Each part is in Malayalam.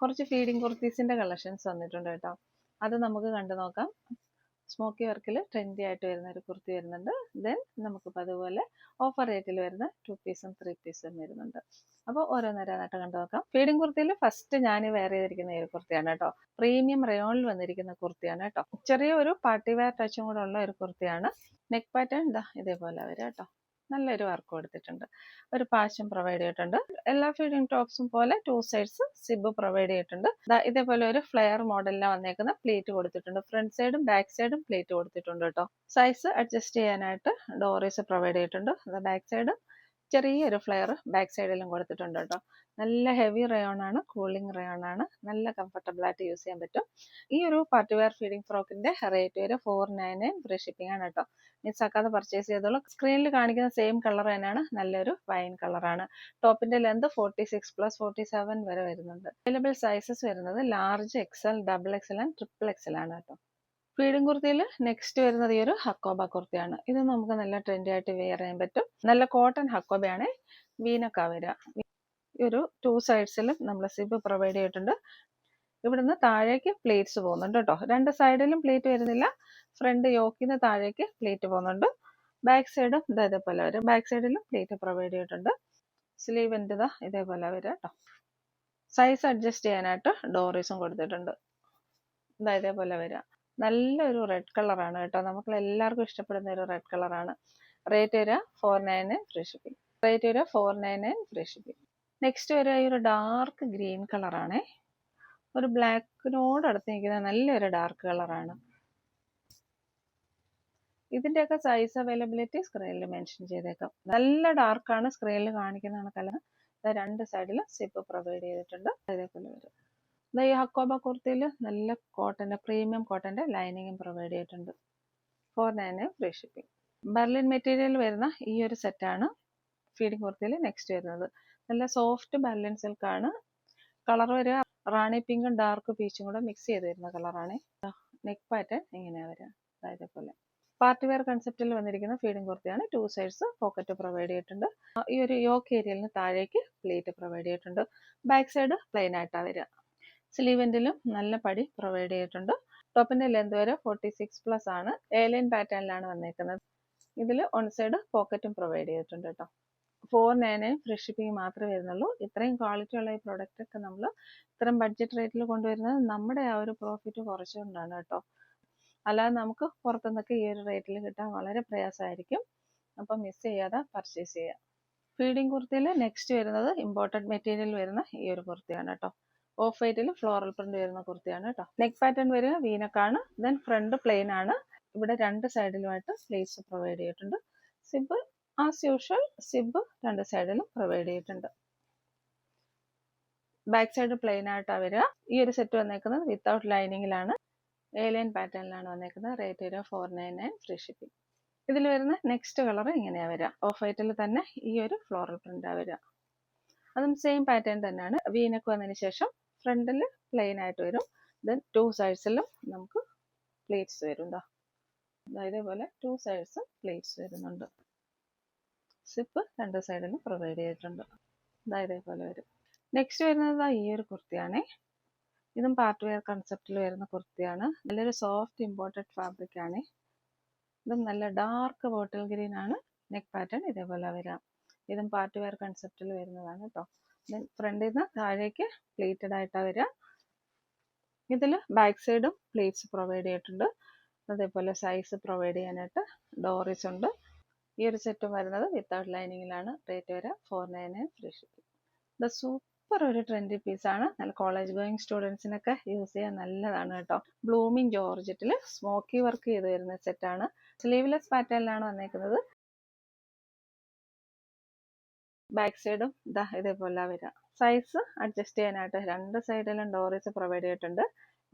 കുറച്ച് ഫീഡിങ് കുർത്തീസിന്റെ കളക്ഷൻസ് വന്നിട്ടുണ്ട് കേട്ടോ. അത് നമുക്ക് കണ്ടു നോക്കാം. സ്മോക്കി വർക്കിൽ ട്രെൻഡി ആയിട്ട് വരുന്ന ഒരു കുർത്തി വരുന്നുണ്ട്. ദെൻ നമുക്കിപ്പോൾ അതുപോലെ ഓഫർ റേറ്റിൽ വരുന്ന 2 പീസും 3 പീസും വരുന്നുണ്ട്. അപ്പോൾ ഓരോന്നോരോന്നായിട്ട് കണ്ടു നോക്കാം. ഫീഡിങ് കുർത്തിയിൽ ഫസ്റ്റ് ഞാൻ വെയർ ചെയ്തിരിക്കുന്ന ഈ ഒരു കുർത്തിയാണ് കേട്ടോ. പ്രീമിയം റയോണിൽ വന്നിരിക്കുന്ന കുർത്തിയാണ് കേട്ടോ. ചെറിയ ഒരു പാർട്ടി വെയർ ടച്ചും കൂടെ ഉള്ള ഒരു കുർത്തിയാണ്. നെക്ക് പാറ്റേൺ ഇതേപോലെ വരും കേട്ടോ. നല്ലൊരു വർക്ക് കൊടുത്തിട്ടുണ്ട്. ഒരു പാച്ചും പ്രൊവൈഡ് ചെയ്തിട്ടുണ്ട്. എല്ലാ ഫീഡിങ് ടോപ്സും പോലെ 2 സൈഡ്സ് സിബ് പ്രൊവൈഡ് ചെയ്തിട്ടുണ്ട്. ഇതേപോലെ ഒരു ഫ്ലെയർ മോഡലിലാണ് വന്നേക്കുന്ന പ്ലേറ്റ് കൊടുത്തിട്ടുണ്ട്. ഫ്രണ്ട് സൈഡും ബാക്ക് സൈഡും പ്ലേറ്റ് കൊടുത്തിട്ടുണ്ട് കേട്ടോ. സൈസ് അഡ്ജസ്റ്റ് ചെയ്യാനായിട്ട് ഡോറീസ് പ്രൊവൈഡ് ചെയ്തിട്ടുണ്ട്. ബാക്ക് സൈഡ് ചെറിയൊരു ഫ്ലെയർ ബാക്ക് സൈഡിലും കൊടുത്തിട്ടുണ്ട് കേട്ടോ. നല്ല ഹെവി റയോൺ ആണ്, കൂളിംഗ് റയോൺ ആണ്. നല്ല കംഫർട്ടബിൾ ആയിട്ട് യൂസ് ചെയ്യാൻ പറ്റും. ഈ ഒരു പാർട്ടി വെയർ ഫീഡിംഗ് ഫ്രോക്കിന്റെ റേറ്റ് വരെ 499 ഫ്രീ ഷിപ്പിംഗ് ആണ് കേട്ടോ. മിസ് ആക്കാതെ പർച്ചേസ് ചെയ്തോളൂ. സ്ക്രീനിൽ കാണിക്കുന്ന സെയിം കളർ തന്നെയാണ്, നല്ലൊരു വൈൻ കളറാണ്. ടോപ്പിന്റെ ലെന്ത് 46+47 വരെ വരുന്നുണ്ട്. അവൈലബിൾ സൈസസ് വരുന്നത് large, XL, double XL and triple XL ആണ് കേട്ടോ. ഫീഡിംഗ് കുർത്തിയിൽ നെക്സ്റ്റ് വരുന്നത് ഈ ഒരു ഹക്കോബ കുർത്തിയാണ്. ഇത് നമുക്ക് നല്ല ട്രെൻഡി ആയിട്ട് വെയർ ചെയ്യാൻ പറ്റും. നല്ല കോട്ടൺ ഹക്കോബയാണ്. വീനക്ക വരിക. ഈ ഒരു 2 സൈഡ്സിലും നമ്മൾ സിബ് പ്രൊവൈഡ് ചെയ്തിട്ടുണ്ട്. ഇവിടുന്ന് താഴേക്ക് പ്ലേറ്റ്സ് പോകുന്നുണ്ട് കേട്ടോ. 2 സൈഡിലും പ്ലേറ്റ് വരുന്നില്ല. ഫ്രണ്ട് യോക്കിന്ന് താഴേക്ക് പ്ലേറ്റ് പോകുന്നുണ്ട്. ബാക്ക് സൈഡും ഇതേപോലെ വരും. ബാക്ക് സൈഡിലും പ്ലേറ്റ് പ്രൊവൈഡ് ചെയ്തിട്ടുണ്ട്. സ്ലീവിൻ്റെ ഇതേപോലെ വരും കേട്ടോ. സൈസ് അഡ്ജസ്റ്റ് ചെയ്യാനായിട്ട് ഡോറീസും കൊടുത്തിട്ടുണ്ട്. ഇതേപോലെ വരിക. നല്ലൊരു റെഡ് കളറാണ് കേട്ടോ. നമുക്ക് എല്ലാവർക്കും ഇഷ്ടപ്പെടുന്ന ഒരു റെഡ് കളറാണ്. റേറ്റ് വരിക 499 ഫ്രീ ഷിപ്പിംഗ്. റേറ്റ് വരിക 499 ഫ്രീ ഷിപ്പിംഗ്. നെക്സ്റ്റ് വരിക ഈ ഒരു ഡാർക്ക് ഗ്രീൻ കളറാണേ. ഒരു ബ്ലാക്കിനോട് അടുത്ത് നിൽക്കുന്ന നല്ലൊരു ഡാർക്ക് കളറാണ്. ഇതിൻ്റെയൊക്കെ സൈസ് അവൈലബിലിറ്റി സ്ക്രീനിൽ മെൻഷൻ ചെയ്തേക്കാം. നല്ല ഡാർക്കാണ്, സ്ക്രീനിൽ കാണിക്കുന്നതാണ് കളർ. 2 സൈഡിൽ സിപ്പ് പ്രൊവൈഡ് ചെയ്തിട്ടുണ്ട്. അതേപോലെ വരും. ഈ ഹക്കോബ കുർത്തിയിൽ നല്ല കോട്ടൻ്റെ, പ്രീമിയം കോട്ടൻ്റെ ലൈനിങ്ങും പ്രൊവൈഡ് ചെയ്തിട്ടുണ്ട്. 499 ഫ്രീ ഷിപ്പിംഗ്. ബെർലിൻ മെറ്റീരിയൽ വരുന്ന ഈ ഒരു സെറ്റാണ് ഫീഡിംഗ് കുർത്തിയിൽ നെക്സ്റ്റ് വരുന്നത്. നല്ല സോഫ്റ്റ് ബെർലിൻ സിൽക്കാണ്. കളർ വരിക റാണി പിങ്കും ഡാർക്ക് പീച്ചും കൂടെ മിക്സ് ചെയ്ത് വരുന്ന കളറാണ്. നെക്ക് പാറ്റേൺ ഇങ്ങനെയാണ് വരിക. അതേപോലെ പാർട്ടി വെയർ കൺസെപ്റ്റിൽ വന്നിരിക്കുന്ന ഫീഡിംഗ് കുർത്തിയാണ്. 2 സൈഡ്സ് പോക്കറ്റ് പ്രൊവൈഡ് ചെയ്തിട്ടുണ്ട്. ഈ ഒരു യോക്ക് ഏരിയയിൽ താഴേക്ക് പ്ലേറ്റ് പ്രൊവൈഡ് ചെയ്തിട്ടുണ്ട്. ബാക്ക് സൈഡ് പ്ലെയിൻ ആയിട്ടാണ് വരിക. സ്ലീവെൻറ്റിലും നല്ല പടി പ്രൊവൈഡ് ചെയ്തിട്ടുണ്ട്. ടോപ്പിന്റെ ലെന്ത് വരെ 46+ ആണ്. എലൈൻ പാറ്റേണിലാണ് വന്നേക്കുന്നത്. ഇതിൽ 1 സൈഡ് പോക്കറ്റും പ്രൊവൈഡ് ചെയ്തിട്ടുണ്ട് കേട്ടോ. 499 ഫ്രീ ഷിപ്പിംഗ് മാത്രമേ വരുന്നുള്ളൂ. ഇത്രയും ക്വാളിറ്റി ഉള്ള ഈ പ്രൊഡക്റ്റ് ഒക്കെ നമ്മൾ ഇത്രയും ബഡ്ജറ്റ് റേറ്റിൽ കൊണ്ടുവരുന്നത് നമ്മുടെ ആ ഒരു പ്രോഫിറ്റ് കുറച്ചുകൊണ്ടാണ് കേട്ടോ. അല്ലാതെ നമുക്ക് പുറത്തുനിന്നൊക്കെ ഈ ഒരു റേറ്റിൽ കിട്ടാൻ വളരെ പ്രയാസമായിരിക്കും. അപ്പം മിസ് ചെയ്യാതെ പർച്ചേസ് ചെയ്യുക. ഫീഡിംഗ് കുർത്തിയിൽ നെക്സ്റ്റ് വരുന്നത് ഇമ്പോർട്ടഡ് മെറ്റീരിയൽ വരുന്ന ഈ ഒരു കുർത്തിയാണ് കേട്ടോ. ഓഫ് വൈറ്റിൽ ഫ്ലോറൽ പ്രിന്റ് വരുന്ന കുർത്തിയാണ് കേട്ടോ. നെക്ക് പാറ്റേൺ വരിക വീനക്കാണ്. ദെൻ ഫ്രണ്ട് പ്ലെയിൻ ആണ്. ഇവിടെ 2 സൈഡിലുമായിട്ട് പ്ലേറ്റ്സ് പ്രൊവൈഡ് ചെയ്തിട്ടുണ്ട്. സിബ് ആസ് യൂഷ്വൽ സിബ് 2 സൈഡിലും പ്രൊവൈഡ് ചെയ്തിട്ടുണ്ട്. ബാക്ക് സൈഡ് പ്ലെയിൻ ആയിട്ടാണ് വരിക. ഈ ഒരു സെറ്റ് വന്നേക്കുന്നത് വിത്തൗട്ട് ലൈനിങ്ങിലാണ്. ഏലിയൻ പാറ്റേണിലാണ് വന്നേക്കുന്നത്. റേറ്റ് വരിക 499 ഫ്രീ ഷിപ്പിംഗ്. ഇതിൽ വരുന്ന നെക്സ്റ്റ് കളർ ഇങ്ങനെയാണ് വരിക. ഓഫ് വൈറ്റിൽ തന്നെ ഈ ഒരു ഫ്ലോറൽ പ്രിന്റാണ് വരിക. അതും സെയിം പാറ്റേൺ തന്നെയാണ്. വീനക്ക് വന്നതിന് ശേഷം ഫ്രണ്ടിൽ പ്ലെയിൻ ആയിട്ട് വരും. ദെൻ 2 സൈഡ്സിലും നമുക്ക് പ്ലേറ്റ്സ് വരും. ഇതേപോലെ 2 സൈഡ്സ് പ്ലേറ്റ്സ് വരുന്നുണ്ട്. സിപ്പ് 2 സൈഡിലും പ്രൊവൈഡ് ചെയ്തിട്ടുണ്ട്. ഇതേപോലെ വരും. നെക്സ്റ്റ് വരുന്നത് ഈ ഒരു കുർത്തിയാണേ. ഇതും പാർട്ടി വെയർ കൺസെപ്റ്റിൽ വരുന്ന കുർത്തിയാണ്. നല്ലൊരു സോഫ്റ്റ് ഇമ്പോർട്ടഡ് ഫാബ്രിക് ആണ്. ഇതും നല്ല ഡാർക്ക് ബോട്ടിൽ ഗ്രീൻ ആണ്. നെക്ക് പാറ്റേൺ ഇതേപോലെ വരാം. ഇതും പാർട്ടി വെയർ കൺസെപ്റ്റിൽ വരുന്നതാണ് കേട്ടോ. ഫ്രണ്ടിൽ നിന്ന് താഴേക്ക് പ്ലേറ്റഡ് ആയിട്ടാണ് വരിക. ഇതിൽ ബാക്ക് സൈഡും പ്ലേറ്റ്സ് പ്രൊവൈഡ് ചെയ്തിട്ടുണ്ട്. അതേപോലെ സൈസ് പ്രൊവൈഡ് ചെയ്യാനായിട്ട് ഡോറീസ് ഉണ്ട്. ഈ ഒരു സെറ്റും വരുന്നത് വിത്തൗട്ട് ലൈനിങ്ങിലാണ്. റേറ്റ് വരെ 499 ഫ്രീ ഷിപ്പിംഗ്. ഇത് സൂപ്പർ ഒരു ട്രെൻഡി പീസാണ്. നല്ല കോളേജ് ഗോയിങ് സ്റ്റുഡൻസിനൊക്കെ യൂസ് ചെയ്യാൻ നല്ലതാണ് കേട്ടോ. ബ്ലൂമിങ് ജോർജറ്റിൽ സ്മോക്കി വർക്ക് ചെയ്ത് വരുന്ന സെറ്റാണ്. സ്ലീവ്ലെസ് പാറ്റേണിലാണ് വന്നേക്കുന്നത്. ബാക്ക് സൈഡും ഇതേപോലെ വരിക. സൈസ് അഡ്ജസ്റ്റ് ചെയ്യാനായിട്ട് 2 സൈഡിലും ഡോറീസ് പ്രൊവൈഡ് ചെയ്തിട്ടുണ്ട്.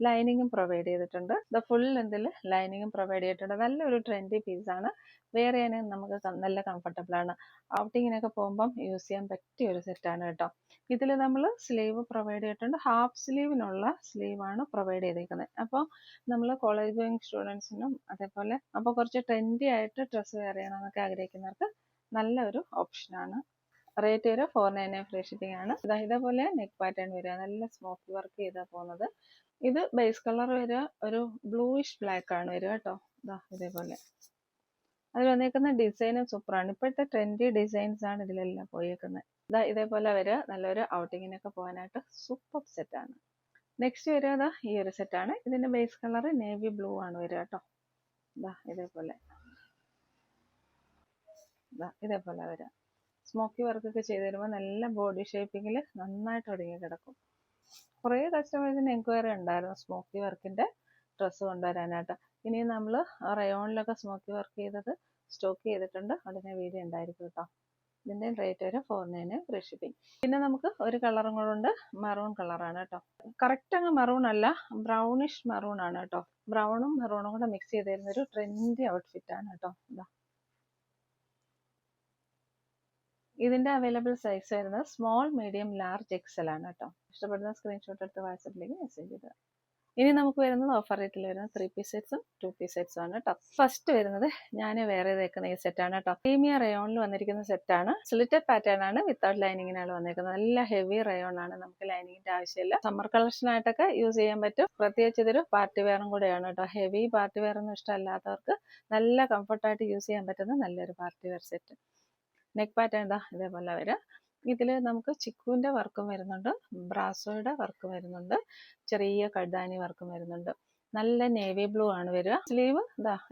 ലൈനിങ്ങും പ്രൊവൈഡ് ചെയ്തിട്ടുണ്ട്. ഫുൾ ലെന്തിൽ ലൈനിങ്ങും പ്രൊവൈഡ് ചെയ്തിട്ടുണ്ട്. നല്ലൊരു ട്രെൻഡി പീസാണ്. വെയർ ചെയ്യാൻ നമുക്ക് നല്ല കംഫർട്ടബിൾ ആണ്. ഔട്ടിങ്ങിനൊക്കെ പോകുമ്പം യൂസ് ചെയ്യാൻ പറ്റിയ ഒരു സെറ്റാണ് കേട്ടോ. ഇതിൽ നമ്മൾ സ്ലീവ് പ്രൊവൈഡ് ചെയ്തിട്ടുണ്ട്. ഹാഫ് സ്ലീവിനുള്ള സ്ലീവാണ് പ്രൊവൈഡ് ചെയ്തിരിക്കുന്നത്. അപ്പോൾ നമ്മൾ കോളേജ് ഗോയിങ് സ്റ്റുഡൻസിനും അതേപോലെ അപ്പോൾ കുറച്ച് ട്രെൻഡി ആയിട്ട് ഡ്രസ്സ് വെയർ ചെയ്യണമെന്നൊക്കെ ആഗ്രഹിക്കുന്നവർക്ക് നല്ലൊരു ഓപ്ഷനാണ്. റേറ്റ് വരിക 499 ഫ്രീ ഷിപ്പിംഗ് ആണ്. ഇതേപോലെ നെക്ക് പാറ്റേൺ വരിക, നല്ല സ്മോക്കി വർക്ക് ചെയ്താൽ പോകുന്നത്. ഇത് ബേസ് കളർ വരിക ഒരു ബ്ലൂയിഷ് ബ്ലാക്ക് ആണ് വരിക കേട്ടോ. ഇതേപോലെ അതിൽ വന്നേക്കുന്ന ഡിസൈനും സൂപ്പറാണ്. ഇപ്പോഴത്തെ ട്രെൻഡി ഡിസൈൻസ് ആണ് ഇതിലെല്ലാം പോയേക്കുന്നത്. ഇതേപോലെ വരിക, നല്ലൊരു ഔട്ടിങ്ങിനൊക്കെ പോകാനായിട്ട് സൂപ്പർ സെറ്റാണ്. നെക്സ്റ്റ് വരിക ഈ ഒരു സെറ്റാണ്. ഇതിന്റെ ബേസ് കളർ നേവി ബ്ലൂ ആണ് വരിക കേട്ടോ. ഇതേപോലെ വരിക. സ്മോക്കി വർക്കൊക്കെ ചെയ്ത് തരുമ്പോൾ നല്ല ബോഡി ഷേപ്പിങ്ങിൽ നന്നായിട്ട് ഒതുങ്ങി കിടക്കും. കുറേ കസ്റ്റമേഴ്സിന് എൻക്വയറി ഉണ്ടായിരുന്നു സ്മോക്കി വർക്കിന്റെ ഡ്രസ്സ് കൊണ്ടുവരാനായിട്ട്. ഇനി നമ്മൾ റയോണിലൊക്കെ സ്മോക്കി വർക്ക് ചെയ്തത് സ്റ്റോക്ക് ചെയ്തിട്ടുണ്ട്, അതിന് വീഡിയോ ഉണ്ടായിരിക്കും കേട്ടോ. ഇതിന്റെ റേറ്റ് വരെ 499 ഫ്രീ ഷിപ്പിംഗ്. പിന്നെ നമുക്ക് ഒരു കളറും കൂടെ ഉണ്ട്, മെറൂൺ കളറാണ് കേട്ടോ. കറക്റ്റ് അങ്ങ് മെറൂൺ അല്ല, ബ്രൗണിഷ് മെറൂൺ ആണ് കേട്ടോ. ബ്രൗണും മെറൂണും കൂടെ മിക്സ് ചെയ്ത് തരുന്ന ഒരു ട്രെൻഡി ഔട്ട്ഫിറ്റ് ആണ് കേട്ടോ. ഇതിന്റെ അവൈലബിൾ സൈസ് വരുന്നത് സ്മോൾ, മീഡിയം, ലാർജ്, എക്സൽ ആണ് കേട്ടോ. ഇഷ്ടപ്പെടുന്ന സ്ക്രീൻഷോട്ട് എടുത്ത് വാട്സപ്പിലേക്ക് മെസ്സേജ് ചെയ്യുക. ഇനി നമുക്ക് വരുന്നത് ഓഫർ റേറ്റിൽ വരുന്ന 3 പീസ് സെറ്റ്സും 2 പീസ് സെറ്റ്സും ആണ് കേട്ടോ. ഫസ്റ്റ് വരുന്നത് ഞാൻ വേറെ തേക്കുന്ന ഈ സെറ്റാണ് കേട്ടോ. പ്രീമിയം റയോണിൽ വന്നിരിക്കുന്ന സെറ്റാണ്. സ്ലിറ്റഡ് പാറ്റേൺ ആണ്, വിത്തൗട്ട് ലൈനിങ്ങിനാണ് വന്നിരിക്കുന്നത്. നല്ല ഹെവി റയോൺ ആണ്, നമുക്ക് ലൈനിങ്ങിന്റെ ആവശ്യമില്ല. സമ്മർ കളക്ഷൻ ആയിട്ടൊക്കെ യൂസ് ചെയ്യാൻ പറ്റും. പ്രത്യേകിച്ച് ഇതൊരു പാർട്ടി വെയറും കൂടെയാണ് കേട്ടോ. ഹെവി പാർട്ടി വെയർ ഒന്നും ഇഷ്ടമല്ലാത്തവർക്ക് നല്ല കംഫർട്ടായിട്ട് യൂസ് ചെയ്യാൻ പറ്റുന്ന നല്ലൊരു party wear set. Neck pattern ഇതേപോലെ വരിക. ഇതിൽ നമുക്ക് ചിക്കുവിന്റെ വർക്കും വരുന്നുണ്ട്, ബ്രാസോയുടെ വർക്കും വരുന്നുണ്ട്, ചെറിയ കഡ്ദാനി വർക്കും വരുന്നുണ്ട്. നല്ല നേവി ബ്ലൂ ആണ് വരിക. സ്ലീവ്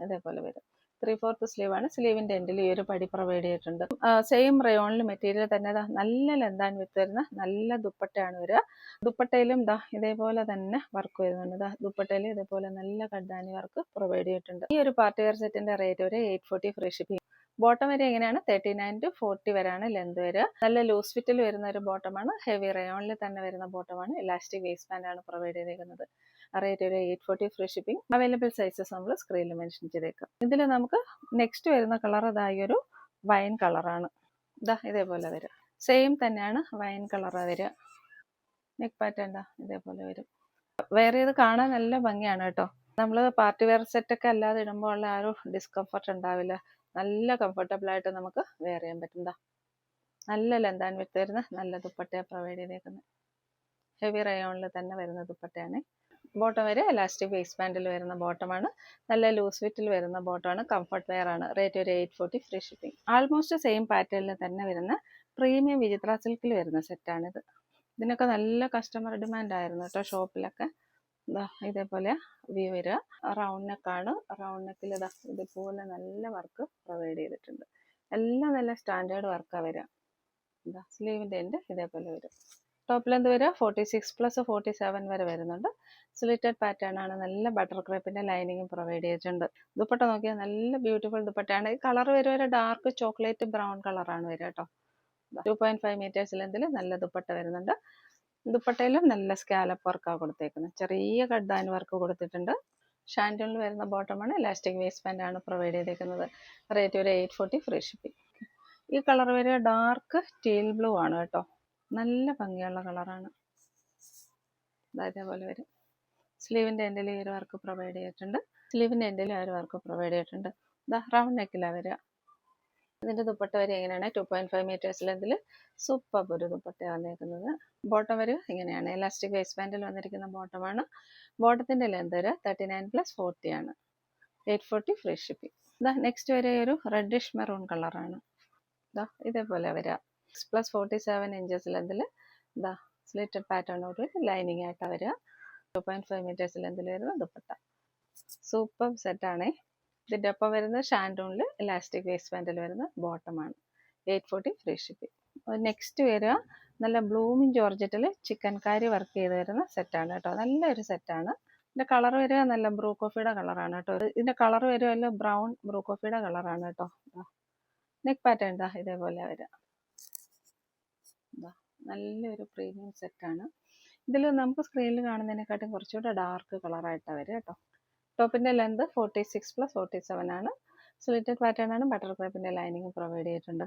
ഇതേപോലെ വരും. 3/4 സ്ലീവ് ആണ്. സ്ലീവിന്റെ എൻഡിൽ ഈ ഒരു പടി പ്രൊവൈഡ് ചെയ്തിട്ടുണ്ട്. സെയിം റയോണിൽ മെറ്റീരിയൽ തന്നെ നല്ല ലെന്ത് ആൻഡ് വിഡ്ത്ത് വരുന്ന നല്ല ദുപ്പട്ടയാണ് വരിക. ദുപ്പട്ടയിലും ഇതേപോലെ തന്നെ വർക്ക് വരുന്നുണ്ട്. ദുപ്പട്ടയിൽ ഇതേപോലെ നല്ല കഡ്ദാനി വർക്ക് പ്രൊവൈഡ് ചെയ്തിട്ടുണ്ട്. ഈ ഒരു പാർട്ടി വെയർ സെറ്റിന്റെ റേറ്റ് വരെ 840 ഫ്രീ ഷിപ്പിംഗ്. ബോട്ടം വരെ എങ്ങനെയാണ് 39 to 40 വരെയാണ് ലെന്ത് വരിക. നല്ല ലൂസ് ഫിറ്റിൽ വരുന്ന ഒരു ബോട്ടമാണ്, ഹെവി റയോണിൽ തന്നെ വരുന്ന ബോട്ടമാണ്. ഇലാസ്റ്റിക് വേസ്റ്റ് ബാൻഡ് ആണ് പ്രൊവൈഡ് ചെയ്തിരിക്കുന്നത്. റേറ്റ് ഒരു 840 ഫ്രീ ഷിപ്പിംഗ്. അവൈലബിൾ സൈസസ് നമ്മൾ സ്ക്രീനിൽ മെൻഷൻ ചെയ്തേക്കാം. ഇതിൽ നമുക്ക് നെക്സ്റ്റ് വരുന്ന കളർ ഒരു വൈൻ കളറാണ്. ഇതേപോലെ വരിക. സെയിം തന്നെയാണ്, വൈൻ കളറാണ് വരിക. നെക്ക് പാറ്റേൺ ഇതേപോലെ വരും. വേറെ ഇത് കാണാൻ നല്ല ഭംഗിയാണ് കേട്ടോ. നമ്മൾ പാർട്ടി വെയർ സെറ്റൊക്കെ അല്ലാതെ ഇടുമ്പോൾ ഉള്ള ആ ഒരു ഡിസ്കംഫർട്ട് ഉണ്ടാവില്ല. നല്ല കംഫർട്ടബിൾ ആയിട്ട് നമുക്ക് വെയർ ചെയ്യാൻ പറ്റും. നല്ല ലെന്ത് ആൻഡ് വിഡ്ത്ത് വരുന്ന നല്ല ദുപ്പട്ടയാണ് പ്രൊവൈഡ് ചെയ്തേക്കുന്നത്. ഹെവി റയോണിൽ തന്നെ വരുന്ന ദുപ്പട്ടയാണ്. ബോട്ടം വരെ ഇലാസ്റ്റിക് വേസ്റ്റ് ബാൻഡിൽ വരുന്ന ബോട്ടമാണ്. നല്ല ലൂസ് ഫിറ്റിൽ വരുന്ന ബോട്ടമാണ്. കംഫർട്ട് വെയർ ആണ്. റേറ്റ് ഒരു 840 ഫ്രീ ഷിപ്പിംഗ്. ആൾമോസ്റ്റ് സെയിം പാറ്റേണിൽ തന്നെ വരുന്ന പ്രീമിയം വിചിത്ര സിൽക്കിൽ വരുന്ന സെറ്റാണിത്. ഇതിനൊക്കെ നല്ല കസ്റ്റമർ ഡിമാൻഡ് ആയിരുന്നു കേട്ടോ ഷോപ്പിലൊക്കെ. ഇതേപോലെ വ്യൂ വരിക. റൗണ്ട് നെക്കാണ്. റൗണ്ട് നെക്കിൽ ഇതുപോലെ നല്ല വർക്ക് പ്രൊവൈഡ് ചെയ്തിട്ടുണ്ട്. എല്ലാം നല്ല സ്റ്റാൻഡേർഡ് വർക്കാണ് വരിക. സ്ലീവിൻ്റെ എൻഡ് ഇതേപോലെ വരും. ടോപ്പ് ലെന്ത് വരിക 46 + 47 വരെ വരുന്നുണ്ട്. സ്ലിറ്റഡ് പാറ്റേൺ ആണ്. നല്ല ബട്ടർ ക്രേപ്പിന്റെ ലൈനിങ്ങും പ്രൊവൈഡ് ചെയ്തിട്ടുണ്ട്. ദുപ്പട്ട നോക്കിയാൽ നല്ല ബ്യൂട്ടിഫുൾ ദുപ്പട്ടയാണ്. ഈ കളർ വരും ഒരു ഡാർക്ക് ചോക്ലേറ്റ് ബ്രൗൺ കളറാണ് വരിക കേട്ടോ. 2.5 മീറ്റേഴ്സ് ലെന്തിൽ നല്ല ദുപ്പട്ട വരുന്നുണ്ട്. ദുപ്പട്ടയിലും നല്ല സ്കാലപ്പ് വർക്കാണ് കൊടുത്തേക്കുന്നത്. ചെറിയ കഡ്ദാനി വർക്ക് കൊടുത്തിട്ടുണ്ട്. ഷാൻറ്റൂണിൽ വരുന്ന ബോട്ടമാണ്. ഇലാസ്റ്റിക് വേസ്റ്റ് ബാൻഡ് ആണ് പ്രൊവൈഡ് ചെയ്തേക്കുന്നത്. റേറ്റ് ഒരു 840 ഫ്രീ ഷിപ്പിംഗ്. ഈ കളർ വരിക ഡാർക്ക് ടീൽ ബ്ലൂ ആണ് കേട്ടോ. നല്ല ഭംഗിയുള്ള കളറാണ്. ഇതേപോലെ വരും. സ്ലീവിന്റെ എൻഡിൽ ഈ ഒരു വർക്ക് പ്രൊവൈഡ് ചെയ്തിട്ടുണ്ട്. സ്ലീവിന്റെ എൻഡിൽ ആ ഒരു വർക്ക് പ്രൊവൈഡ് ചെയ്തിട്ടുണ്ട്. റൗണ്ട് നെക്കിലാണ് വരിക. ഇതിന്റെ ദുപ്പട്ട വരെ എങ്ങനെയാണ് 2.5 മീറ്റേഴ്സ് ലെന്തിൽ സൂപ്പർ ഒരു ദുപ്പട്ടയാണ് വന്നിരിക്കുന്നത്. ബോട്ടം വരിക ഇങ്ങനെയാണ്. ഇലാസ്റ്റിക് വേസ്റ്റ് ബാൻഡിൽ വന്നിരിക്കുന്ന ബോട്ടമാണ്. ബോട്ടത്തിന്റെ ലെന്ത് വരെ 39 + 40 ആണ്. 840 ഫ്രീ ഷിപ്പിംഗ്. നെക്സ്റ്റ് വരെ ഒരു റെഡിഷ് മെറൂൺ കളറാണ്. ഇതേപോലെ വരിക. 6 + 47 ഇഞ്ചസ് ലെന്തിൽ സ്ലിറ്റഡ് പാറ്റേണോട് ലൈനിങ് ആയിട്ടാണ് വരിക. 2.5 മീറ്റേഴ്സ് ലെന്തിൽ വരുന്ന ദുപ്പട്ട. സൂപ്പർ സെറ്റാണേ. ഇതിൻ്റെ ഒപ്പം വരുന്ന ഷാൻറ്റൂണിൽ ഇലാസ്റ്റിക് വേസ്റ്റ് ബാൻഡിൽ വരുന്ന ബോട്ടമാണ്. 840 ഫ്രീ ഷിപ്പിംഗ്. നെക്സ്റ്റ് വരിക നല്ല ബ്ലൂമിങ് ജോർജറ്റിൽ ചിക്കൻ കാരി വർക്ക് ചെയ്ത് വരുന്ന സെറ്റാണ് കേട്ടോ. നല്ലൊരു സെറ്റാണ്. ഇതിൻ്റെ കളർ വരിക നല്ല ബ്രൂ കോഫിയുടെ കളറാണ് കേട്ടോ. ഇതിൻ്റെ കളർ വരിക ബ്രൗൺ ബ്രൂ കോഫിയുടെ കളറാണ് കേട്ടോ. നെക്ക് പാറ്റേൺ ഇതേപോലെ വരിക. നല്ലൊരു പ്രീമിയം സെറ്റാണ്. ഇതിൽ നമുക്ക് സ്ക്രീനിൽ കാണുന്നതിനെക്കാട്ടും കുറച്ചുകൂടെ ഡാർക്ക് കളറായിട്ടാണ് വരിക കേട്ടോ. ടോപ്പിന്റെ ലെന്ത് 46 + 47 ആണ്. സ്ലിറ്റഡ് പാറ്റേൺ ആണ്. ബട്ടർ ക്രേപ്പിന്റെ ലൈനിങ് പ്രൊവൈഡ് ചെയ്തിട്ടുണ്ട്.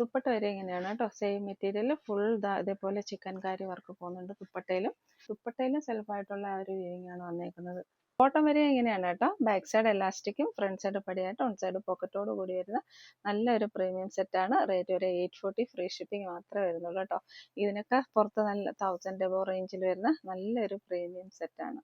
ദുപ്പട്ട വരെ ഇങ്ങനെയാണ് കേട്ടോ. സെയിം മെറ്റീരിയൽ ഫുൾ ഇതേപോലെ ചിക്കൻ കാരി വർക്ക് പോകുന്നുണ്ട്. ദുപ്പട്ടയിലും സെൽഫായിട്ടുള്ള ആ ഒരു വീവിങ് ആണ് വന്നേക്കുന്നത്. ബോട്ടം വരെ ഇങ്ങനെയാണ് കേട്ടോ. ബാക്ക് സൈഡ് എലാസ്റ്റിക്കും ഫ്രണ്ട് സൈഡ് പടിയായിട്ട് ഓൺ സൈഡ് പോക്കറ്റോട് കൂടി വരുന്ന നല്ലൊരു പ്രീമിയം സെറ്റാണ്. റേറ്റ് ഒരു 840 ഫ്രീ ഷിപ്പിംഗ് മാത്രമേ വരുന്നുള്ളൂ കേട്ടോ. ഇതിനൊക്കെ പുറത്ത് നല്ല 1000 എബോ റേഞ്ചിൽ വരുന്ന നല്ലൊരു പ്രീമിയം സെറ്റാണ്.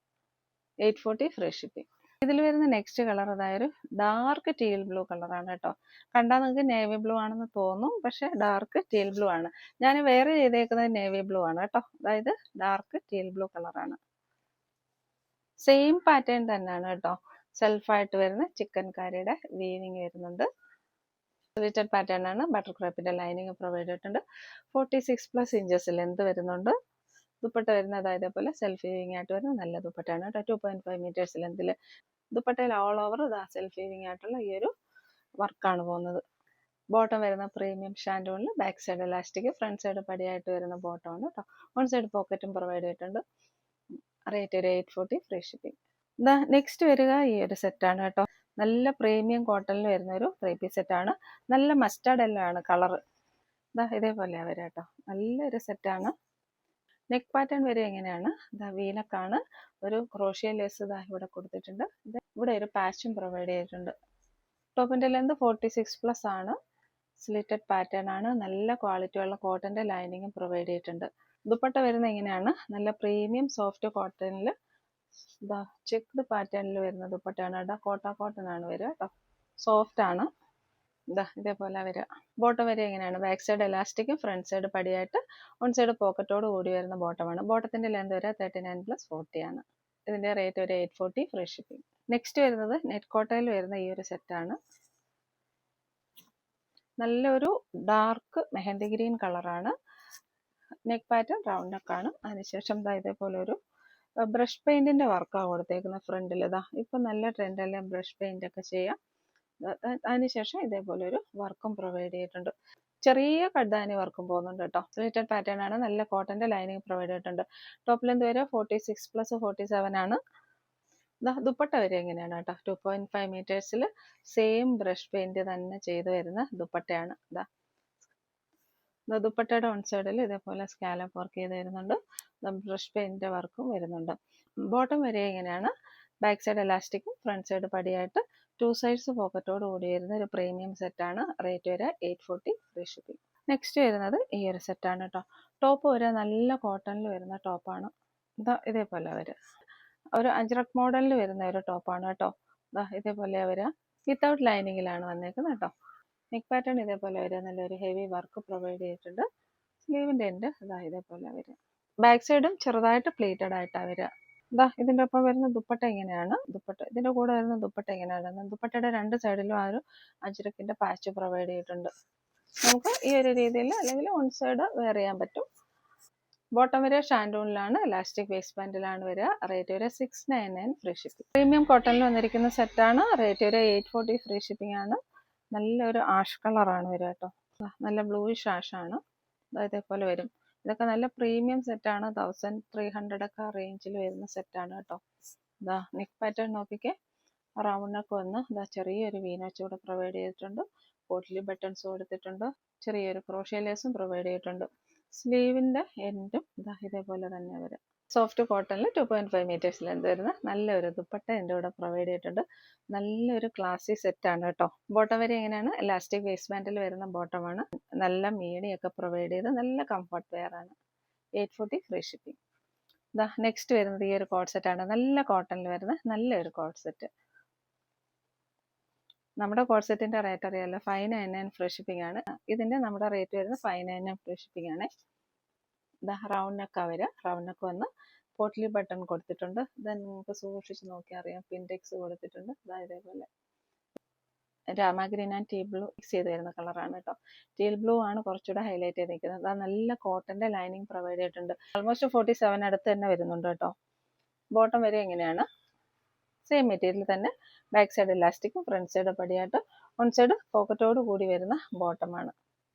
840 ഫ്രീ ഷിപ്പിംഗ്. ഇതിൽ വരുന്ന നെക്സ്റ്റ് കളർ അതായത് ഡാർക്ക് ടീൽ ബ്ലൂ കളറാണ് കേട്ടോ. കണ്ടാൽ നിങ്ങൾക്ക് നേവി ബ്ലൂ ആണെന്ന് തോന്നും, പക്ഷെ ഡാർക്ക് ടീൽ ബ്ലൂ ആണ്. ഞാൻ വേറെ ചെയ്തേക്കുന്നത് നേവി ബ്ലൂ ആണ് കേട്ടോ. അതായത് ഡാർക്ക് ടീൽ ബ്ലൂ കളറാണ്. സെയിം പാറ്റേൺ തന്നെയാണ് കേട്ടോ. സെൽഫായിട്ട് വരുന്ന ചിക്കൻ കാരിയുടെ വീവിങ് വരുന്നുണ്ട്. സ്ലിറ്റഡ് പാറ്റേൺ ആണ്. ബട്ടർ ക്രാപ്പിന്റെ ലൈനിങ് പ്രൊവൈഡ് ചെയ്തിട്ടുണ്ട്. 46+ ഇഞ്ചസ് ലെന്ത് വരുന്നുണ്ട്. ദുപ്പട്ട വരുന്നത് ഇതേപോലെ സെൽഫ് വീവിങ് ആയിട്ട് വരുന്ന നല്ല ദുപ്പട്ടയാണ് കേട്ടോ. 2.5 മീറ്റേഴ്സ് ലെന്തിൽ ദുപ്പട്ടയിൽ ഓൾ ഓവർ സെൽഫ് വീവിങ് ആയിട്ടുള്ള ഈ ഒരു വർക്കാണ് പോകുന്നത്. ബോട്ടം വരുന്ന പ്രീമിയം ഷാൻഡൂണിൽ back side elastic, front side പടിയായിട്ട് വരുന്ന ബോട്ടമാണ് കേട്ടോ. വൺ സൈഡ് പോക്കറ്റും പ്രൊവൈഡ് ചെയ്തിട്ടുണ്ട്. റേറ്റ് ഒരു 840 ഫ്രീ ഷിപ്പിംഗ്. നെക്സ്റ്റ് വരിക ഈ ഒരു സെറ്റാണ് കേട്ടോ. നല്ല പ്രീമിയം കോട്ടണിൽ വരുന്ന ഒരു 3 പീസ് സെറ്റാണ്. നല്ല മസ്റ്റാർഡ് എല്ലാം ആണ് കളർ. ഇതേപോലെയാണ് വരിക കേട്ടോ. നല്ലൊരു സെറ്റാണ്. നെക്ക് പാറ്റേൺ വരെ എങ്ങനെയാണ്, വീനക്കാണ്. ഒരു ക്രോഷ്യ ലേസ് ഇവിടെ കൊടുത്തിട്ടുണ്ട്. ഇവിടെ ഒരു പാച്ചും പ്രൊവൈഡ് ചെയ്തിട്ടുണ്ട്. ടോപ്പിന്റെ ലെന്ത് 46+ ആണ്. സ്ലിറ്റഡ് പാറ്റേൺ ആണ്. നല്ല ക്വാളിറ്റി ഉള്ള കോട്ടന്റെ ലൈനിങ്ങും പ്രൊവൈഡ് ചെയ്തിട്ടുണ്ട്. ദുപ്പട്ട വരുന്ന എങ്ങനെയാണ്, നല്ല പ്രീമിയം സോഫ്റ്റ് കോട്ടണിൽ ചെക്ക്ഡ് പാറ്റേണിൽ വരുന്ന ദുപ്പട്ടയാണ് കേട്ടോ. കോട്ടൺ ആണ് വരിക കേട്ടോ. സോഫ്റ്റ് ആണ്. ഇതേപോലെ വരിക. ബോട്ടം വരെ എങ്ങനെയാണ്, ബാക്ക് സൈഡ് എലാസ്റ്റിക്കും ഫ്രണ്ട് സൈഡ് പടിയായിട്ട് ഓൺ സൈഡ് പോക്കറ്റോട് കൂടി വരുന്ന ബോട്ടമാണ്. ബോട്ടത്തിന്റെ ലെന്ത് വരെ 39+40 ആണ്. ഇതിന്റെ റേറ്റ് ഒരു 840 ഫ്രീ ഷിപ്പിംഗ്. നെക്സ്റ്റ് വരുന്നത് നെറ്റ് കോട്ടയിൽ വരുന്ന ഈ ഒരു സെറ്റാണ്. നല്ലൊരു ഡാർക്ക് മെഹന്തി ഗ്രീൻ കളറാണ്. നെക്ക് പാറ്റേൺ റൗണ്ട് നെക്കാണ്. അതിനുശേഷം ഇതേപോലെ ഒരു ബ്രഷ് പെയിന്റിന്റെ വർക്കാണ് കൊടുത്തേക്കുന്നത് ഫ്രണ്ടിൽ. ഇപ്പൊ നല്ല ട്രെൻഡല്ലേ ബ്രഷ് പെയിന്റ് ഒക്കെ ചെയ്യാം. അതിനുശേഷം ഇതേപോലെ ഒരു വർക്കും പ്രൊവൈഡ് ചെയ്തിട്ടുണ്ട്. ചെറിയ കഡ്ദാനി വർക്കും പോകുന്നുണ്ട് കേട്ടോ. സ്ലിറ്റഡ് പാറ്റേൺ ആണ്. നല്ല കോട്ടന്റെ ലൈനിങ് പ്രൊവൈഡ് ചെയ്തിട്ടുണ്ട്. ടോപ്പ് ലെന്ത് വരെ 46+47 ആണ്. ദുപ്പട്ട വരെ എങ്ങനെയാണ് കേട്ടോ. 2.5 മീറ്റേഴ്സിൽ സെയിം ബ്രഷ് പെയിന്റ് തന്നെ ചെയ്തു വരുന്ന ദുപ്പട്ടയാണ്. ദുപ്പട്ടയുടെ ഓൺ സൈഡിൽ ഇതേപോലെ സ്കാലപ്പ് വർക്ക് ചെയ്ത് വരുന്നുണ്ട്. ബ്രഷ് പെയിന്റ് വർക്കും വരുന്നുണ്ട്. ബോട്ടം വരെ എങ്ങനെയാണ്, ബാക്ക് സൈഡ് എലാസ്റ്റിക്കും ഫ്രണ്ട് സൈഡ് പടിയായിട്ട് 2 സൈഡ്സ് പോക്കറ്റോട് കൂടി വരുന്ന ഒരു പ്രീമിയം സെറ്റാണ്. റേറ്റ് വരെ 840 ഫ്രീ ഷിപ്പിംഗ്. നെക്സ്റ്റ് വരുന്നത് ഈ ഒരു സെറ്റാണ് കേട്ടോ. ടോപ്പ് വരെ നല്ല കോട്ടണിൽ വരുന്ന ടോപ്പാണ്. ഇതേപോലെ വരിക. ഒരു അജ്രക് മോഡലിൽ വരുന്ന ഒരു ടോപ്പാണ് കേട്ടോ. ഇതേപോലെ വരിക. വിത്തൗട്ട് ലൈനിങ്ങിലാണ് വന്നേക്കുന്നത് കേട്ടോ. നെക്ക് പാറ്റേൺ ഇതേപോലെ വരിക. നല്ലൊരു ഹെവി വർക്ക് പ്രൊവൈഡ് ചെയ്തിട്ടുണ്ട്. സ്ലീവിന്റെ എൻഡ് ഇതേപോലെ വരിക. ബാക്ക് സൈഡും ചെറുതായിട്ട് പ്ലേറ്റഡ് ആയിട്ടാണ് വരിക. ഇതിന്റെ ഒപ്പം വരുന്ന ദുപ്പട്ട എങ്ങനെയാണ്, ഇതിന്റെ കൂടെ വരുന്ന ദുപ്പട്ട എങ്ങനെയാണ്, ദുപ്പട്ടയുടെ രണ്ട് സൈഡിലും ആ ഒരു അജ്രക്കിന്റെ പാച്ച് പ്രൊവൈഡ് ചെയ്തിട്ടുണ്ട്. നമുക്ക് ഈ ഒരു രീതിയിൽ അല്ലെങ്കിൽ വൺ സൈഡ് വെയർ ചെയ്യാൻ പറ്റും. ബോട്ടം വരെ ഷാൻഡൂണിലാണ്. ഇലാസ്റ്റിക് വേസ്റ്റ് ബാൻഡിലാണ് വരിക. റേറ്റ് വരെ 699 ഫ്രീ ഷിപ്പിംഗ്. പ്രീമിയം കോട്ടണിൽ വന്നിരിക്കുന്ന സെറ്റാണ്. റേറ്റ് വരെ 840 ഫ്രീ ഷിപ്പിംഗ് ആണ്. നല്ലൊരു ആഷ് കളറാണ് വരിക കേട്ടോ. നല്ല ബ്ലൂയിഷ് ആഷാണ്. ഇതേപോലെ വരും. ഇതൊക്കെ നല്ല പ്രീമിയം സെറ്റാണ്. 1300 ഒക്കെ റേഞ്ചിൽ വരുന്ന സെറ്റാണ് കേട്ടോ. നെക്ക് പാറ്റേൺ നോക്കിക്കേ. റൗണ്ട് നെക്ക് വന്ന് ചെറിയൊരു വീനച്ച് കൂടെ പ്രൊവൈഡ് ചെയ്തിട്ടുണ്ട്. പോട്ട്ലി ബട്ടൺസ് കൊടുത്തിട്ടുണ്ട്. ചെറിയൊരു ക്രോഷ്യ ലേസും പ്രൊവൈഡ് ചെയ്തിട്ടുണ്ട്. സ്ലീവിന്റെ എൻഡും ഇതേപോലെ തന്നെ വരും. സോഫ്റ്റ് കോട്ടണിൽ 2.5 മീറ്റേഴ്സ് ലെന്ത് വരുന്ന നല്ലൊരു ദുപ്പട്ട എൻ്റെ കൂടെ പ്രൊവൈഡ് ചെയ്തിട്ടുണ്ട്. നല്ലൊരു ക്ലാസി സെറ്റാണ് കേട്ടോ. ബോട്ടം വരെ എങ്ങനെയാണ്, ഇലാസ്റ്റിക് വേസ്റ്റ് ബാൻഡിൽ വരുന്ന ബോട്ടമാണ്. നല്ല മീഡിയൊക്കെ പ്രൊവൈഡ് ചെയ്ത് നല്ല കംഫർട്ട് വെയർ ആണ്. 840 ഫ്രീ ഷിപ്പിംഗ്. നെക്സ്റ്റ് വരുന്നത് ഈ ഒരു കോട്ട് സെറ്റാണ്. നല്ല കോട്ടണിൽ വരുന്ന നല്ലൊരു കോട്ട് സെറ്റ്. നമ്മുടെ കോട്ട് സെറ്റിന്റെ റേറ്റ് അറിയാമല്ലോ, 599 ഫ്രീ ഷിപ്പിംഗ് ആണ്. ഇതിന്റെ നമ്മുടെ റേറ്റ് വരുന്നത് 599 ഫ്രീ ഷിപ്പിംഗ് ആണ്. റൗണ്ട് നെക്കാണ് വരിക. റൗണ്ട് നെക്ക് വന്ന് പോട്ട്ലി ബട്ടൺ കൊടുത്തിട്ടുണ്ട്. നിങ്ങൾക്ക് സൂക്ഷിച്ച് നോക്കി അറിയാം. പിൻടെക്സ് കൊടുത്തിട്ടുണ്ട്. ഇതേപോലെ രാമ green and tea blue mix ചെയ്ത് വരുന്ന കളറാണ് കേട്ടോ. ടീൽ ബ്ലൂ ആണ് കുറച്ചുകൂടെ ഹൈലൈറ്റ് ചെയ്ത് നിൽക്കുന്നത്. നല്ല കോട്ടന്റെ ലൈനിങ് പ്രൊവൈഡ് ചെയ്തിട്ടുണ്ട്. ഓൾമോസ്റ്റ് 47 അടുത്ത് തന്നെ വരുന്നുണ്ട് കേട്ടോ. ബോട്ടം വരെ എങ്ങനെയാണ്, സെയിം മെറ്റീരിയൽ തന്നെ. ബാക്ക് സൈഡ് ഇലാസ്റ്റിക്കും ഫ്രണ്ട് സൈഡ് പടിയായിട്ട് വൺ സൈഡ് പോക്കറ്റോട് കൂടി വരുന്ന ബോട്ടമാണ്.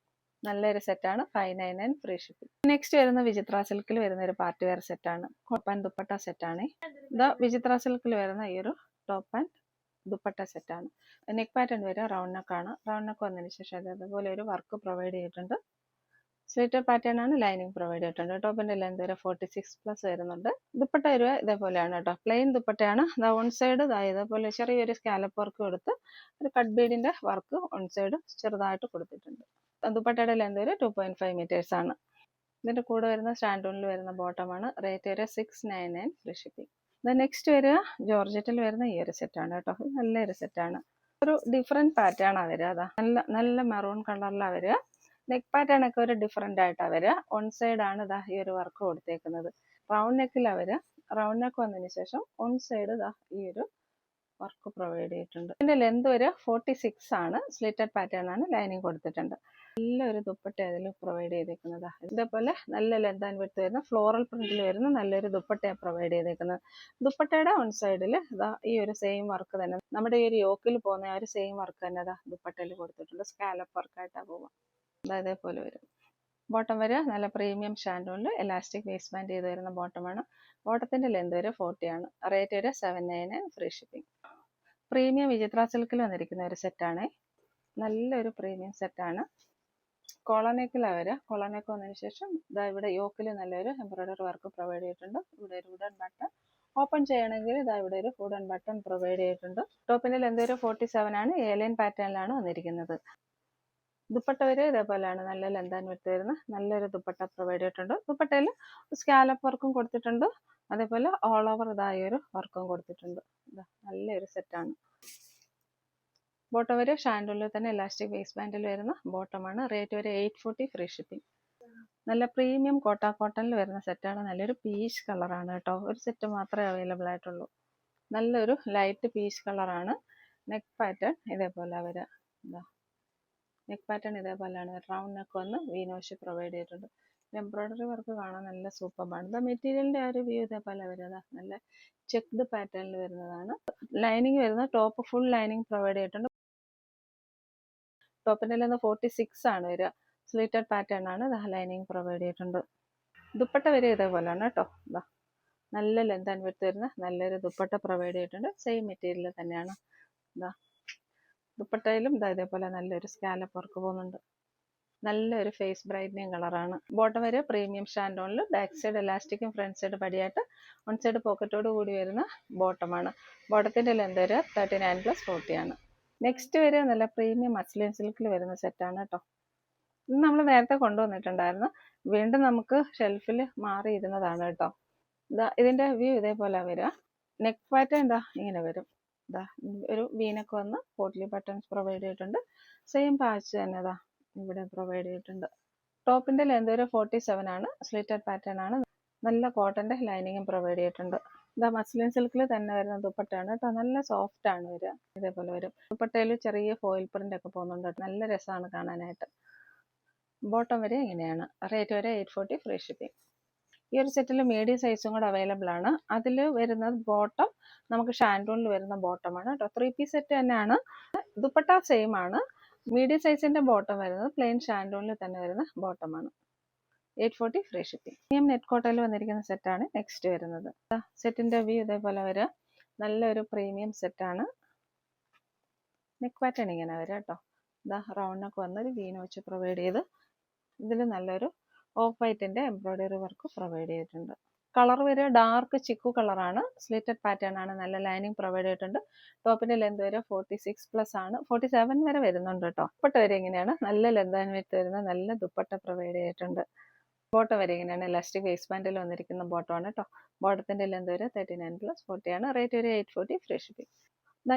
നല്ലൊരു സെറ്റാണ്. 599 ഫ്രീ ഷിപ്പിംഗ്. നെക്സ്റ്റ് വരുന്ന വിചിത്ര സിൽക്കിൽ വരുന്ന ഒരു പാർട്ടി വെയർ സെറ്റാണ്. ടോപ്പ് ആൻഡ് ദുപ്പട്ട സെറ്റാണ്. വിചിത്ര സിൽക്കിൽ വരുന്ന ഈ ഒരു ടോപ്പ് ആൻഡ് ദുപ്പട്ട സെറ്റാണ്. നെക്ക് പാറ്റേൺ വരിക റൗണ്ട് നെക്കാണ്. റൗണ്ട് നെക്ക് വന്നതിന് ശേഷം അതേപോലെ ഒരു വർക്ക് പ്രൊവൈഡ് ചെയ്തിട്ടുണ്ട്. സ്ലിറ്റഡ് പാറ്റേൺ ആണ്, ലൈനിങ് പ്രൊവൈഡ് ചെയ്തിട്ടുണ്ട്. ടോപ്പിന്റെ ലെന്ത് വരെ 46+ വരുന്നുണ്ട്. ദുപ്പട്ട വരിക ഇതേപോലെയാണ് കേട്ടോ, പ്ലെയിൻ ദുപ്പട്ടയാണ്. വൺ സൈഡ് ഇതേപോലെ ചെറിയൊരു സ്കാലപ്പ് വർക്ക് കൊടുത്ത് ഒരു കട്ട് ബീഡിന്റെ വർക്ക് വൺ സൈഡ് ചെറുതായിട്ട് കൊടുത്തിട്ടുണ്ട്. ദുപ്പട്ടയുടെ ലെന്ത് വരെ 2.5 മീറ്റേഴ്സ് ആണ്. ഇതിന്റെ കൂടെ വരുന്ന സ്റ്റാൻഡൂണിൽ വരുന്ന ബോട്ടമാണ്. റേറ്റ് വരെ 699 ഫ്രീ ഷിപ്പിംഗ്. നെക്സ്റ്റ് വരിക ജോർജറ്റിൽ വരുന്ന ഈ ഒരു സെറ്റാണ് കേട്ടോ. നല്ലൊരു സെറ്റാണ്. ഒരു ഡിഫറെന്റ് പാറ്റേൺ ആണ് വരിക. അതാ നല്ല മെറൂൺ കളറിലാണ് വരിക. നെക്ക് പാറ്റേൺ ഒക്കെ ഒരു ഡിഫറെന്റ് ആയിട്ടാണ് വരിക. വൺ സൈഡ് ആണ് ഇതാ ഈ ഒരു വർക്ക് കൊടുത്തേക്കുന്നത്. റൗണ്ട് നെക്കിലാണ് വരിക. റൗണ്ട് നെക്ക് വന്നതിന് ശേഷം വൺ സൈഡ് ഇതാ ഈ ഒരു വർക്ക് പ്രൊവൈഡ് ചെയ്തിട്ടുണ്ട്. ഇതിന്റെ ലെന്ത് വരെ 46 ആണ്. സ്ലിറ്റഡ് പാറ്റേൺ ആണ്, ലൈനിങ് കൊടുത്തിട്ടുണ്ട്. നല്ലൊരു ദുപ്പട്ട അതിൽ പ്രൊവൈഡ് ചെയ്തേക്കുന്നത്. ഇതേപോലെ നല്ല ലെന്ത് ആൻഡ് വിഡ്ത്ത് വരുന്ന ഫ്ലോറൽ പ്രിന്റിൽ വരുന്ന നല്ലൊരു ദുപ്പട്ടയാണ് പ്രൊവൈഡ് ചെയ്തേക്കുന്നത്. ദുപ്പട്ടയുടെ വൺ സൈഡിൽ ഇതാ ഈ ഒരു സെയിം വർക്ക് തന്നെ, നമ്മുടെ ഈ ഒരു യോക്കിൽ പോകുന്ന ആ ഒരു സെയിം വർക്ക് തന്നെ ഇതാ ദുപ്പട്ടയിൽ കൊടുത്തിട്ടുണ്ട്. സ്കാലപ്പ് വർക്കായിട്ടാണ് പോവുക. ഇതേപോലെ വരും. ബോട്ടം വരെ നല്ല പ്രീമിയം ഷാൻഡോണിൽ എലാസ്റ്റിക് വേസ്റ്റ് ബാൻഡ് ചെയ്ത് വരുന്ന ബോട്ടമാണ്. ബോട്ടത്തിന്റെ ലെന്ത് വരെ 40 ആണ്. റേറ്റ് വരെ 799 ഫ്രീ ഷിപ്പിംഗ്. പ്രീമിയം വിചിത്ര സിൽക്കിൽ വന്നിരിക്കുന്ന ഒരു സെറ്റാണ്. നല്ലൊരു പ്രീമിയം സെറ്റാണ്. കോളനെക്കിലാണ് വരിക. കോളനെക്ക് വന്നതിന് ശേഷം ഇതാ ഇവിടെ യോക്കിൽ നല്ലൊരു എംബ്രോയിഡറി വർക്ക് പ്രൊവൈഡ് ചെയ്തിട്ടുണ്ട്. ഇവിടെ ഒരു വുഡൻ ബട്ടൺ ഓപ്പൺ ചെയ്യണമെങ്കിൽ ഇതാ ഇവിടെ ഒരു വുഡൻ ബട്ടൺ പ്രൊവൈഡ് ചെയ്തിട്ടുണ്ട്. ടോപ്പിന്റെ ലെന്ത് വരെ 47 ആണ്. ഏലിയൻ പാറ്റേണിലാണ് വന്നിരിക്കുന്നത്. ദുപ്പട്ട വരെ ഇതേപോലെയാണ്, നല്ല ലെന്ത് ആൻഡ് വിഡ്ത്ത് വരുന്ന നല്ലൊരു ദുപ്പട്ട പ്രൊവൈഡ് ചെയ്തിട്ടുണ്ട്. ദുപ്പട്ടയിൽ സ്കാലപ്പ് വർക്കും കൊടുത്തിട്ടുണ്ട്. അതേപോലെ ഓൾ ഓവർ ഇതായ ഒരു വർക്കും കൊടുത്തിട്ടുണ്ട്. നല്ലൊരു സെറ്റാണ്. ബോട്ടം വരെ ഷാൻഡൂണിൽ തന്നെ ഇലാസ്റ്റിക് വേസ്റ്റ് ബാൻഡിൽ വരുന്ന ബോട്ടമാണ്. റേറ്റ് വരെ 840 ഫ്രീ ഷിപ്പിംഗ്. നല്ല പ്രീമിയം കോട്ടണിൽ വരുന്ന സെറ്റാണ്. നല്ലൊരു പീച്ച് കളറാണ് കേട്ടോ. ഒരു സെറ്റ് മാത്രമേ അവൈലബിൾ ആയിട്ടുള്ളൂ. നല്ലൊരു ലൈറ്റ് പീച്ച് കളറാണ്. നെക്ക് പാറ്റേൺ ഇതേപോലെ വരിക. നെക്ക് പാറ്റേൺ ഇതേപോലെയാണ്. റൗണ്ട് നെക്ക് വന്ന് വീനോഷ് പ്രൊവൈഡ് ചെയ്തിട്ടുണ്ട്. എംബ്രോയിഡറി വർക്ക് കാണാൻ നല്ല സൂപ്പറാണ്. മെറ്റീരിയലിന്റെ ആ ഒരു വ്യൂ ഇതേപോലെ വരുന്നത് നല്ല ചെക്ക്ഡ് പാറ്റേണിൽ വരുന്നതാണ്. ലൈനിങ് വരുന്ന ടോപ്പ് ഫുൾ ലൈനിങ് പ്രൊവൈഡ് ചെയ്തിട്ടുണ്ട്. ടോപ്പിന്റെ ലെന്ത് 46 ആണ് വരിക. സ്ലിറ്റഡ് പാറ്റേൺ ആണ്. ലൈനിങ് പ്രൊവൈഡ് ചെയ്തിട്ടുണ്ട്. ദുപ്പട്ട വരെ ഇതേപോലെയാണ് കേട്ടോ. നല്ല ലെന്ത് ആൻഡ് വിഡ്ത്ത് വരുന്ന നല്ലൊരു ദുപ്പട്ട പ്രൊവൈഡ് ചെയ്തിട്ടുണ്ട്. സെയിം മെറ്റീരിയൽ തന്നെയാണ്. ദുപ്പട്ടയിലും ഇതേപോലെ നല്ലൊരു സ്കാലപ്പ് വർക്ക് പോകുന്നുണ്ട്. നല്ലൊരു ഫേസ് ബ്രൈറ്റനിങ് കളറാണ്. ബോട്ടം വരെ പ്രീമിയം ഷാൻഡോണിൽ ബാക്ക് സൈഡ് എലാസ്റ്റിക്കും ഫ്രണ്ട് സൈഡ് പടിയായിട്ട് വൺ സൈഡ് പോക്കറ്റോട് കൂടി വരുന്ന ബോട്ടമാണ്. ബോട്ടത്തിന്റെ ലെന്ത് വരെ 39+40 ആണ്. നെക്സ്റ്റ് വരെ നല്ല പ്രീമിയം മസ്ലിൻ സിൽക്കിൽ വരുന്ന സെറ്റാണ് കേട്ടോ. ഇത് നമ്മൾ നേരത്തെ കൊണ്ടുവന്നിട്ടുണ്ടായിരുന്നു. വീണ്ടും നമുക്ക് ഷെൽഫിൽ മാറിയിരുന്നതാണ് കേട്ടോ. ഇതിന്റെ വ്യൂ ഇതേപോലെ വരിക. നെക്ക് പാറ്റേൺ ഇങ്ങനെ വരും. ഒരു വീനൊക്കെ വന്ന് പോട്ട്ലി ബട്ടൺസ് പ്രൊവൈഡ് ചെയ്തിട്ടുണ്ട്. സെയിം പാച്ച് തന്നെ ഇവിടെ പ്രൊവൈഡ് ചെയ്തിട്ടുണ്ട്. ടോപ്പിന്റെ ലെന്ത് വരെ 47 ആണ്. സ്ലിറ്റഡ് പാറ്റേൺ ആണ്. നല്ല കോട്ടന്റെ ലൈനിങ്ങും പ്രൊവൈഡ് ചെയ്തിട്ടുണ്ട്. മസ്ലിൻ സിൽക്കിൽ തന്നെ വരുന്ന ദുപ്പട്ടയാണ് കേട്ടോ. നല്ല സോഫ്റ്റ് ആണ് വരിക. ഇതേപോലെ വരും. ദുപ്പട്ടയിൽ ചെറിയ ഫോയിൽ പ്രിന്റ് ഒക്കെ പോകുന്നുണ്ട്. നല്ല രസമാണ് കാണാനായിട്ട്. ബോട്ടം വരെ ഇങ്ങനെയാണ്. റേറ്റ് വരെ 840 ഫ്രീ ഷിപ്പിംഗ്. ഈ ഒരു സെറ്റിൽ മീഡിയം സൈസും കൂടെ അവൈലബിൾ ആണ്. അതിൽ വരുന്നത് ബോട്ടം നമുക്ക് ഷാൻഡൂണിൽ വരുന്ന ബോട്ടമാണ് കേട്ടോ. 3 പീസ് സെറ്റ് തന്നെയാണ്. ദുപ്പട്ട സെയിം ആണ്. മീഡിയം സൈസിന്റെ ബോട്ടം വരുന്നത് പ്ലെയിൻ ഷാൻഡൂണിൽ തന്നെ വരുന്ന ബോട്ടമാണ്. 840 ഫ്രീ ഷിപ്പിംഗ്. നെറ്റ് കോട്ടയിൽ വന്നിരിക്കുന്ന സെറ്റാണ് നെക്സ്റ്റ് വരുന്നത്. സെറ്റിന്റെ വ്യൂ ഇതേപോലെ വരിക. നല്ലൊരു പ്രീമിയം സെറ്റാണ്. നെക്ക് പാറ്റേൺ ഇങ്ങനെ വരിക കേട്ടോ. റൗണ്ട് നെക്ക് വന്നൊരു വീന വെച്ച് പ്രൊവൈഡ് ചെയ്ത് ഇതിൽ നല്ലൊരു ഓഫ് വൈറ്റിന്റെ എംബ്രോയിഡറി വർക്ക് പ്രൊവൈഡ് ചെയ്തിട്ടുണ്ട്. കളർ വരെ ഡാർക്ക് ചിക്കു കളറാണ്. സ്ലിറ്റഡ് പാറ്റേൺ ആണ്. നല്ല ലൈനിങ് പ്രൊവൈഡ് ചെയ്തിട്ടുണ്ട്. ടോപ്പിന്റെ ലെന്ത് വരെ 46+ ആണ്. 47 വരെ വരുന്നുണ്ട് കേട്ടോ. ദുപ്പട്ട വരെ ഇങ്ങനെയാണ്. നല്ല ലെന്ത് ആൻഡ് വിഡ്ത്ത് വരുന്ന നല്ല ദുപ്പട്ട പ്രൊവൈഡ് ചെയ്തിട്ടുണ്ട്. ബോട്ടം വരെ ഇങ്ങനെയാണ്. ഇലാസ്റ്റിക് വേസ്റ്റ് ബാൻഡിൽ വന്നിരിക്കുന്ന ബോട്ടമാണ് കേട്ടോ. ബോട്ടത്തിന്റെ ലെന്ത് വരെ 39+40 ആണ്. റേറ്റ് വരെ 840 ഫ്രീ ഷിപ്പിംഗ്.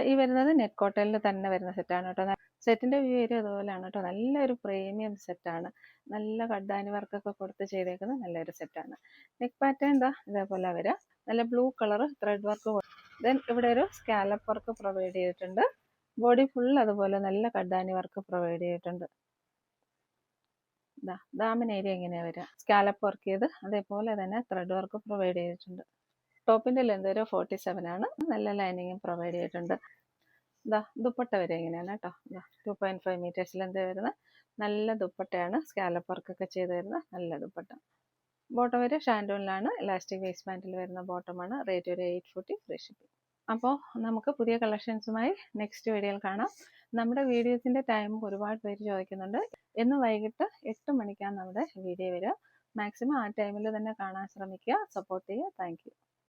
ഈ വരുന്നത് നെറ്റ് കോട്ടണിൽ തന്നെ വരുന്ന സെറ്റാണ് കേട്ടോ. സെറ്റിന്റെ വ്യൂ ഏരിയ അതുപോലെയാണ് കേട്ടോ. നല്ലൊരു പ്രീമിയം സെറ്റാണ്. നല്ല കഡ്ഡാനി വർക്കൊക്കെ കൊടുത്ത് ചെയ്തേക്കുന്ന നല്ലൊരു സെറ്റാണ്. നെക്ക് പാറ്റേൺ ഇതേപോലെ വരിക. നല്ല blue colour thread work. Then ഇവിടെ ഒരു സ്കാലപ്പ് വർക്ക് പ്രൊവൈഡ് ചെയ്തിട്ടുണ്ട്. ബോഡി ഫുൾ അതുപോലെ നല്ല കഡ്ഡാനി വർക്ക് പ്രൊവൈഡ് ചെയ്തിട്ടുണ്ട്. ദാമൻ ഏരിയ ഇങ്ങനെയാ വരിക. സ്കാലപ്പ് വർക്ക് ചെയ്ത് അതേപോലെ തന്നെ ത്രെഡ് വർക്ക് പ്രൊവൈഡ് ചെയ്തിട്ടുണ്ട്. ടോപ്പിന്റെ ലെന്ത് വരെ 47 ആണ്. നല്ല ലൈനിങ്ങും പ്രൊവൈഡ് ചെയ്തിട്ടുണ്ട്. ദുപ്പട്ട വരെ ഇങ്ങനെയാണ് കേട്ടോ. 2.5 മീറ്റേഴ്സ് ലെന്ത് വരുന്ന നല്ല ദുപ്പട്ടയാണ്. സ്കാലപ്പ് വർക്കൊക്കെ ചെയ്ത് വരുന്ന നല്ല ദുപ്പട്ട. ബോട്ടം വരെ ഷാൻഡൂണിലാണ്. ഇലാസ്റ്റിക് വേസ്റ്റ് ബാൻഡിൽ വരുന്ന ബോട്ടമാണ്. റേറ്റ് വരെ 840 ഫ്രീ ഷിപ്പിംഗ്. അപ്പോൾ നമുക്ക് പുതിയ കളക്ഷൻസുമായി നെക്സ്റ്റ് വീഡിയോയിൽ കാണാം. നമ്മുടെ വീഡിയോസിൻ്റെ ടൈം ഒരുപാട് പേര് ചോദിക്കുന്നുണ്ട്. ഇന്ന് വൈകിട്ട് 8 മണിക്കാണ് നമ്മുടെ വീഡിയോ വരിക. മാക്സിമം ആ ടൈമിൽ തന്നെ കാണാൻ ശ്രമിക്കുക. സപ്പോർട്ട് ചെയ്യുക. Thank you.